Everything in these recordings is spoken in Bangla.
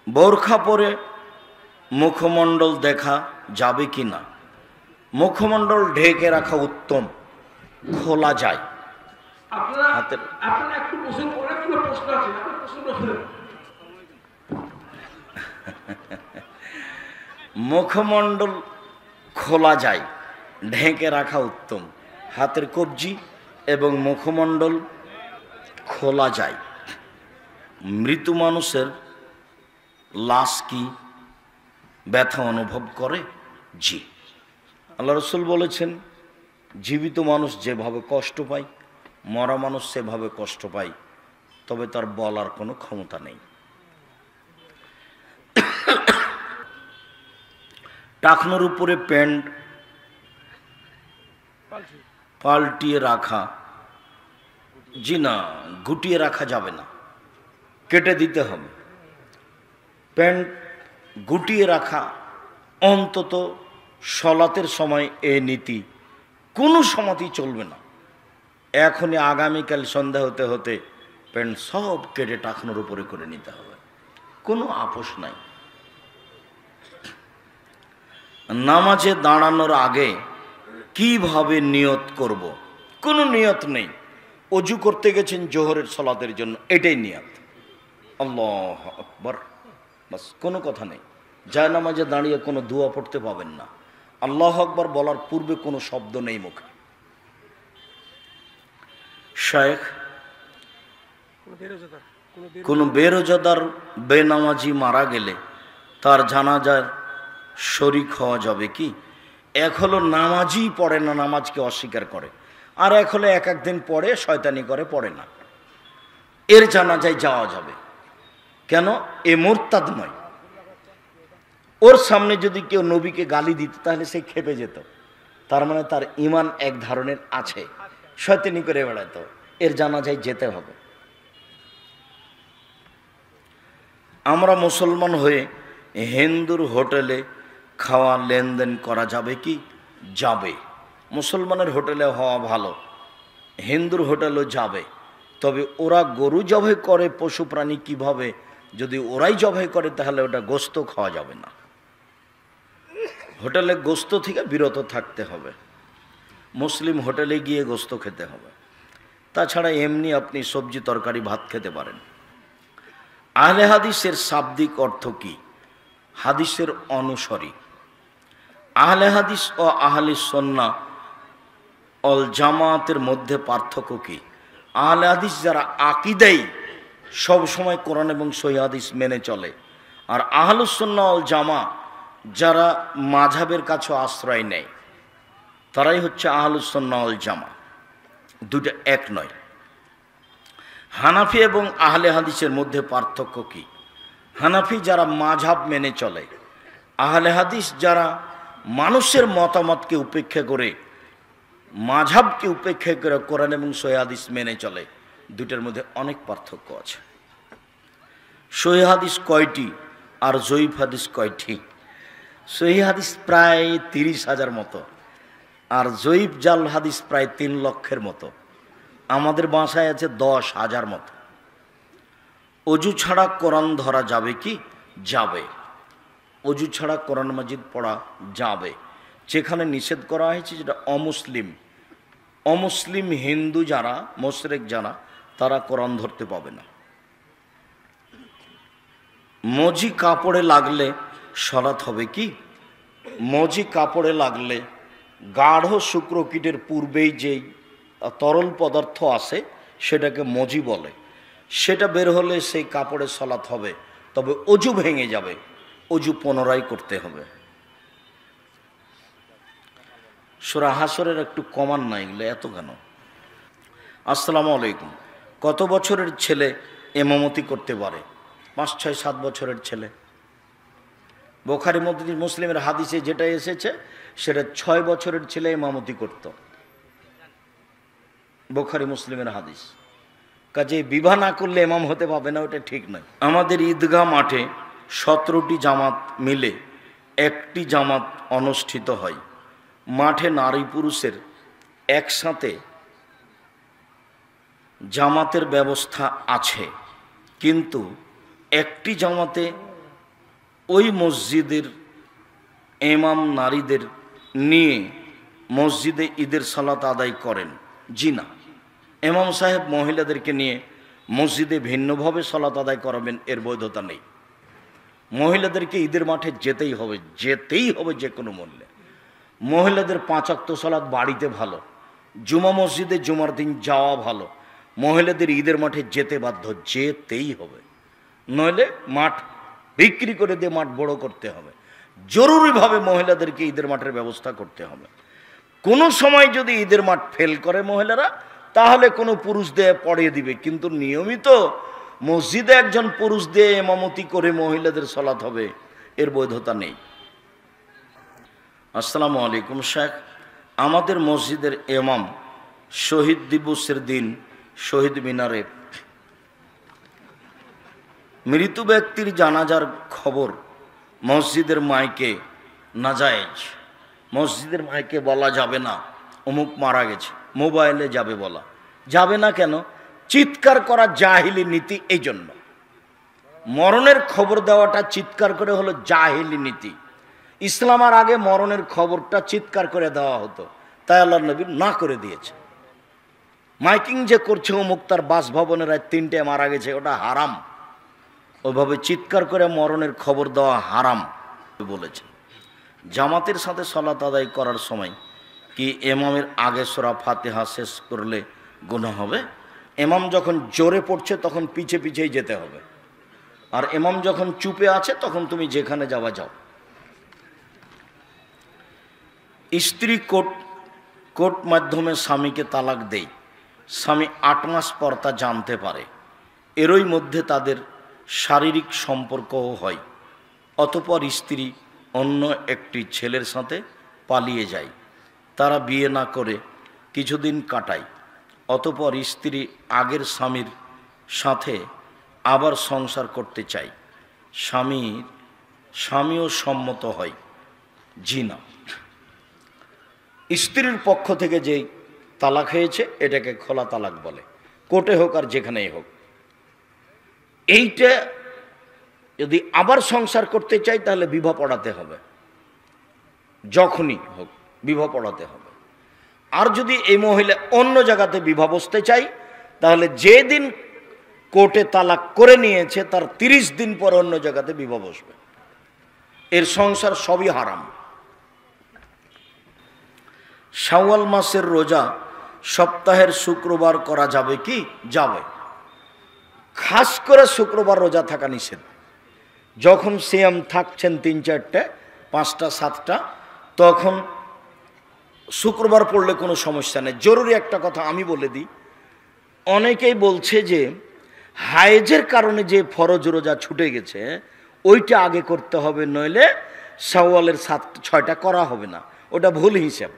বোরখা পরে মুখমণ্ডল দেখা যাবে কি না? মুখমণ্ডল ঢেকে রাখা উত্তম, খোলা যায়। মুখমণ্ডল খোলা যায়, ঢেকে রাখা উত্তম। হাতের কবজি এবং মুখমণ্ডল খোলা যায়। মৃত মানুষের লাশ কি ব্যথা অনুভব করে? জি, আল্লাহ রসুল বলেছেন, জীবিত মানুষ যেভাবে কষ্ট পায় মরা মানুষ সেভাবে কষ্ট পায়, তবে তার বলার কোনো ক্ষমতা নেই। টাকনোর উপরে প্যান্ট পাল্টিয়ে রাখা, জি না, গুটিয়ে রাখা যাবে না, কেটে দিতে হবে। প্যান্ট গুটিয়ে রাখা অন্তত সলাতের সময় এ নীতি কোনো সময়তেই চলবে না। এখনই আগামীকাল সন্ধ্যা হতে হতে প্যান্ট সব কেটে টাকনোর উপরে করে নিতে হবে, কোনো আপোষ নাই। নামাজে দাঁড়ানোর আগে কিভাবে নিয়ত করব? কোনো নিয়ত নেই। অজু করতে গেছেন জোহরের সলাতের জন্য, এটাই নিয়ত, আল্লাহু আকবার, বাস, কোনো কথা নেই। যায় নামাজে দাঁড়িয়ে কোনো দোয়া পড়তে পাবেন না। আল্লাহু আকবার বলার পূর্বে কোনো শব্দ নেই মুখে। শেখ, কোনো বেরোজাদার বেনামাজি মারা গেলে তার জানাজার শরীক হওয়া যাবে কি? এক হলো নামাজই পড়ে না, নামাজকে অস্বীকার করে, আর এক হলো এক একদিন পড়ে, শয়তানি করে, পড়ে না। এর জানাজায় যাওয়া যাবে কেন? এ মুরতাদ নয়। ওর সামনে যদি কেউ নবীকে গালি দিত তাহলে সে খেপে যেত, তার মানে তার ঈমান এক ধরনের আছে, শয়তানি করে বেড়াতো। এর জানাজায় যেতে হবে। আমরা মুসলমান হয়ে হিন্দুর হোটেলে খাওয়া লেনদেন করা যাবে কি? যাবে। মুসলমানের হোটেলে হওয়া ভালো, হিন্দুর হোটেলও যাবে। তবে ওরা গরু জবাই করে, পশু প্রাণী কিভাবে, যদি ওরাই জবাই করে তাহলে ওটা গোস্ত খাওয়া যাবে না। হোটেলে গোস্ত থেকে বিরত থাকতে হবে। মুসলিম হোটেলে গিয়ে গোস্ত খেতে হবে। তাছাড়া এমনি আপনি সবজি তরকারি ভাত খেতে পারেন। আহলে হাদিসের শাব্দিক অর্থ কি? হাদিসের অনুসারী। আহলে হাদিস ও আহলে সুন্নাহ ওয়াল জামাতের মধ্যে পার্থক্য কি? আহলে হাদিস যারা আকীদায় সব সময় কোরআন এবং সহিহ হাদিস মেনে চলে, আর আহলুস সুন্নাহ ওয়াল জামা যারা মাযহাবের কাছে আশ্রয় নেয়, তারাই হচ্ছে আহলুস সুন্নাহ ওয়াল জামা। দুটো এক নয়। হানাফি এবং আহলে হাদিসের মধ্যে পার্থক্য কি? হানাফি যারা মাযহাব মেনে চলে, আহলে হাদিস যারা মানুষের মতামতকে উপেক্ষা করে, মাযহাবকে উপেক্ষা করে কোরআন এবং সহিহ হাদিস মেনে চলে। দুইটার মধ্যে অনেক পার্থক্য আছে। সহিহ হাদিস কয়টি আর জয়ীফ হাদিস কয়টি? সহিহ হাদিস প্রায় 30,000 মতো, আর জয়ীফ জাল হাদিস প্রায় 3 লক্ষের মতো। আমাদের বাসায় আছে 10,000 মতো। অজু ছাড়া কোরআন ধরা যাবে কি? যাবে। অজু ছাড়া কোরআন মাজিদ পড়া যাবে। যেখানে নিষেধ করা হয়েছে যেটা অমুসলিম হিন্দু যারা, মুশরিক যারা, তারা কোরআন ধরতে পাবে না। মজি কাপড়ে লাগলে সলাৎ হবে কি? মজি কাপড়ে লাগলে গাঢ় শুক্রকীটের পূর্বেই যেই তরল পদার্থ আছে সেটাকে মজি বলে, সেটা বের হলে সেই কাপড়ে সলাৎ হবে। তবে অজু ভেঙে যাবে, অজু পুনরায় করতে হবে। সূরা হাসরের একটু কমান না, এগুলো এত কেন? আসসালামু আলাইকুম। কত বছরের ছেলে ইমামতি করতে পারে? 5, 6, 7 বছরের ছেলে। বুখারী মুসলিমের হাদিসে যেটা এসেছে সেটা 6 বছরের ছেলে ইমামতি করত। বুখারী মুসলিমের হাদিস। কাজে বিবাহ না করলে ইমাম হতে পাবে না, ওটা ঠিক নয়। আমাদের ঈদগাহ মাঠে 17টি জামাত মিলে একটি জামাত অনুষ্ঠিত হয়। মাঠে নারী পুরুষের একসাথে জামাতের ব্যবস্থা আছে, কিন্তু একটি জামাতে ওই মসজিদের ইমাম নারীদের নিয়ে মসজিদে ঈদের সালাত আদায় করেন? জি না। ইমাম সাহেব মহিলাদেরকে নিয়ে মসজিদে ভিন্নভাবে সালাত আদায় করাবেন, এর বৈধতা নেই। মহিলাদেরকে ঈদের মাঠে যেতেই হবে, যেতেই হবে যে কোনো মূল্যে। মহিলাদের 5 ওয়াক্ত সালাত বাড়িতে ভালো, জুমা মসজিদে জুমার দিন যাওয়া ভালো। মহিলাদের ঈদের মাঠে যেতে বাধ্য, যেতেই হবে, নইলে মাঠ বিক্রি করে দিয়ে মাঠ বড় করতে হবে। জরুরিভাবে মহিলাদেরকে ঈদের মাঠের ব্যবস্থা করতে হবে। কোনো সময় যদি ঈদের মাঠ ফেল করে মহিলারা, তাহলে কোনো পুরুষ দিয়ে পড়িয়ে দিবে, কিন্তু নিয়মিত মসজিদে একজন পুরুষ দিয়ে ইমামতি করে মহিলাদের সালাত হবে, এর বৈধতা নেই। আসসালামু আলাইকুম শেখ, আমাদের মসজিদের ইমাম শহীদ দিবসের দিন শহীদ মিনারে মৃত ব্যক্তির জানাজার খবর মসজিদের মাইকে নাজায়েজ। মসজিদের মাইকে বলা যাবে না অমুক মারা গেছে, মোবাইলে যাবে বলা যাবে না। কেন? চিৎকার করা জাহিলি নীতি। এই জন্য মরণের খবর দেওয়াটা চিৎকার করে হলো জাহিলি নীতি। ইসলামের আগে মরণের খবরটা চিৎকার করে দেওয়া হতো, তাই আল্লাহর নবী না করে দিয়েছে। মাইকিং যে করছে অমুক তার বাসভবনের 3টে মারা গেছে, ওটা হারাম। ওইভাবে চিৎকার করে মরণের খবর দেওয়া হারাম বলেছে। জামাতের সাথে সালাত আদায় করার সময় কি ইমামের আগে সূরা ফাতিহা শেষ করলে গুনাহ হবে? ইমাম যখন জোরে পড়ছে তখন পিছে পিছেই যেতে হবে, আর ইমাম যখন চুপে আছে তখন তুমি যেখানে যাওয়া যাও। স্ত্রী কোর্ট মাধ্যমে স্বামীকে তালাক দেয়, স্বামী 8 মাস পর তা জানতে পারে, এরই মধ্যে তাদের শারীরিক সম্পর্কও হয়। অতঃপর স্ত্রী অন্য একটি ছেলের সাথে পালিয়ে যায়, তারা বিয়ে না করে কিছুদিন কাটায়। অতঃপর স্ত্রী আগের স্বামীর সাথে আবার সংসার করতে চায়, স্বামীও সম্মত হয়? জি না। স্ত্রীর পক্ষ থেকে যে তালাক হয়েছে এটাকে খোলা তালাক বলে, কোর্টে হোক আর যেখানেই হোক। এইটা যদি আবার সংসার করতে চাই তাহলে বিবাহ পড়াতে হবে, যখনই হোক বিবাহ পড়াতে হবে। আর যদি এই মহিলা অন্য জায়গাতে বিবাহ বসতে চাই, তাহলে যেদিন কোর্টে তালাক করে নিয়েছে তার 30 দিন পর অন্য জায়গাতে বিবাহ বসবে। এর সংসার সবই হারাম। শাওয়াল মাসের রোজা সপ্তাহের শুক্রবার করা যাবে কি? যাবে। খাস করে শুক্রবার রোজা থাকা নিষেধ। যখন সিয়াম থাকছেন 3-4টে 5টা 7টা, তখন শুক্রবার পড়লে কোনো সমস্যা নেই। জরুরি একটা কথা আমি বলে দিই, অনেকেই বলছে যে হায়েজের কারণে যে ফরজ রোজা ছুটে গেছে ওইটা আগে করতে হবে, নইলে শাওয়ালের 7-6টা করা হবে না। ওটা ভুল হিসাব।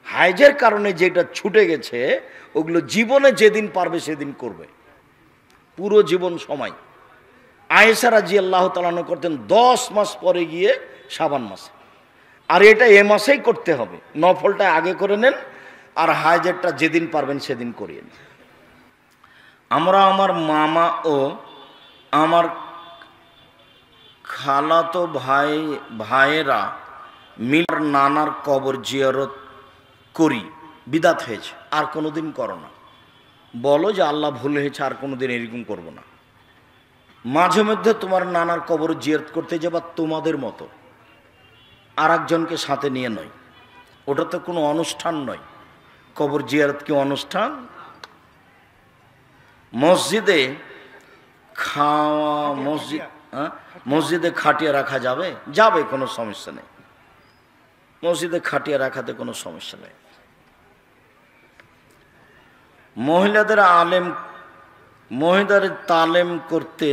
হায়েজের কারণে যেটা ছুটে গেছে ওগুলো জীবনে যেদিন পারবে সেদিন করবে, পুরো জীবন সময়। আয়েশা রাদিয়াল্লাহু তাআলা আনহা করতেন 10 মাস পরে গিয়ে শাবান মাসে, আর এটা এ মাসেই করতে হবে। নফলটা আগে করে নেন আর হায়েজেরটা যেদিন পারবেন সেদিন করিয়ে নেন। আমরা আমার মামা ও আমার খালাতো ভাইয়েরা মিলার নানার কবর জিয়ারত করি, বিদাত হয়েছে, আর কোনোদিন করো না। বলো যে আল্লাহ ভুল হয়েছে, আর কোনোদিন এরকম করব না। মাঝে মধ্যে তোমার নানার কবর জিয়ারত করতে যাবা তোমাদের মতো, আর একজনকে সাথে নিয়ে নয়। ওটা তো কোনো অনুষ্ঠান নয়। কবর জিয়ারত কি অনুষ্ঠান? মসজিদে খাওয়া, মসজিদে খাটিয়ে রাখা যাবে? যাবে, কোনো সমস্যা নেই। মসজিদে খাটিয়ে রাখাতে কোনো সমস্যা নেই। মহিলাদের তালিম করতে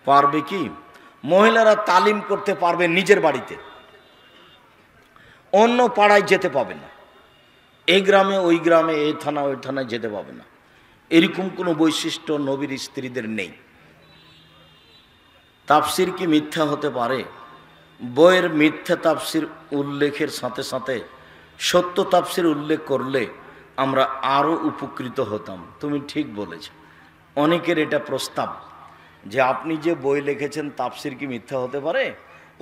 পারবে কি? মহিলারা তালিম করতে পারবে নিজের বাড়িতে, অন্য পাড়ায় যেতে পাবে না। এই গ্রামে ওই গ্রামে, এই থানা ওই থানায় যেতে পাবে না। এরকম কোনো বৈশিষ্ট্য নবীর স্ত্রীদের নেই। তাফসির কি মিথ্যা হতে পারে? বইয়ের মিথ্যা তাফসির উল্লেখের সাথে সাথে সত্য তাফসির উল্লেখ করলে আমরা আরও উপকৃত হতাম। তুমি ঠিক বলেছ, অনেকের এটা প্রস্তাব যে আপনি যে বই লিখেছেন তাফসির কি মিথ্যা হতে পারে?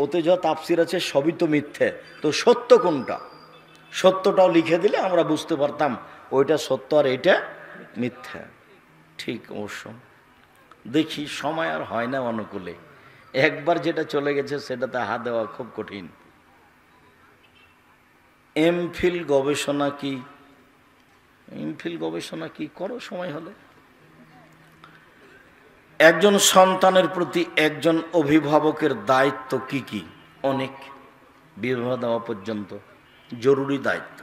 ওতে যা তাফসির আছে সবই তো মিথ্যে, তো সত্য কোনটা? সত্যটাও লিখে দিলে আমরা বুঝতে পারতাম ওইটা সত্য আর এটা মিথ্যা। ঠিক অবশ্য দেখি সময় আর হয় না অনুকূলে, একবার যেটা চলে গেছে সেটাতে হাত দেওয়া খুব কঠিন। এমফিল গবেষণা কি করো সময় হলে? একজন সন্তানের প্রতি একজন অভিভাবকের দায়িত্ব কি কি? অনেক, বিবাহ দেওয়া পর্যন্ত জরুরি দায়িত্ব।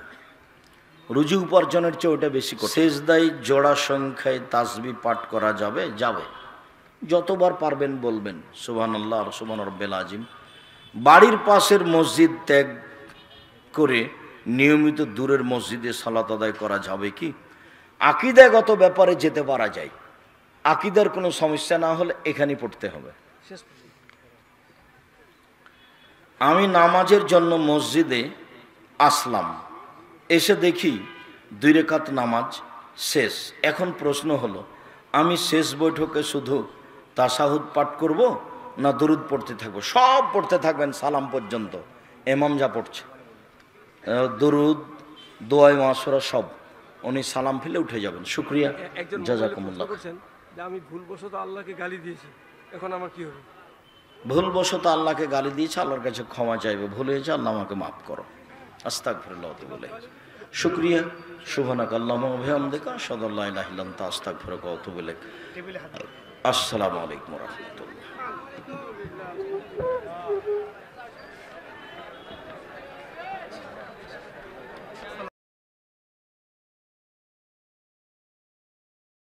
রুজি উপার্জনের চেয়ে ওটা বেশি কঠিন। সেজদায় জোড়া সংখ্যায় তাসবিহ পাঠ করা যাবে? যাবে, যতবার পারবেন বলবেন সুবহানাল্লাহ আর সুবহান রাব্বিল আযীম। বাড়ির পাশের মসজিদ ত্যাগ করে নিয়মিত দূরের মসজিদে সালাত আদায় করা যাবে কি? আকীদাগত ব্যাপারে যেতে পারা যায়, আকীদার কোনো সমস্যা না হলে এখানেই পড়তে হবে। আমি নামাজের জন্য মসজিদে আসলাম, এসে দেখি 2 রাকাত নামাজ শেষ। এখন প্রশ্ন হলো, আমি শেষ বৈঠকে শুধু তাশাহুদ পাঠ করব না দরুদ পড়তে থাকবো? সব পড়তে থাকবেন সালাম পর্যন্ত, ইমাম যা পড়ছে দরুদ দোয়ায় মাসুরা সব, উনি সালাম ফেলে উঠে যাবেন। শুকরিয়া, জাযাকুমুল্লাহ। আমি ভুলবশত আল্লাহকে গালি দিয়েছি, এখন আমার কি হবে? ভুলবশত আল্লাহকে গালি দিয়েছে, আল্লাহর কাছে ক্ষমা চাইবে, ভুল হয়েছে, আল্লাহ আমাকে মাফ করো, আস্তাগফিরুল্লাহ বলে। শুকরিয়া, সুবহানাকাল্লাহুম্মা ওয়া বিহামদিকা আশহাদু আল্লা ইলাহা ইল্লা আনতা আস্তাগফিরুকা ওয়া আতুবু ইলাইক। আসসালামু আলাইকুম ওয়া রাহমাতুল্লাহ।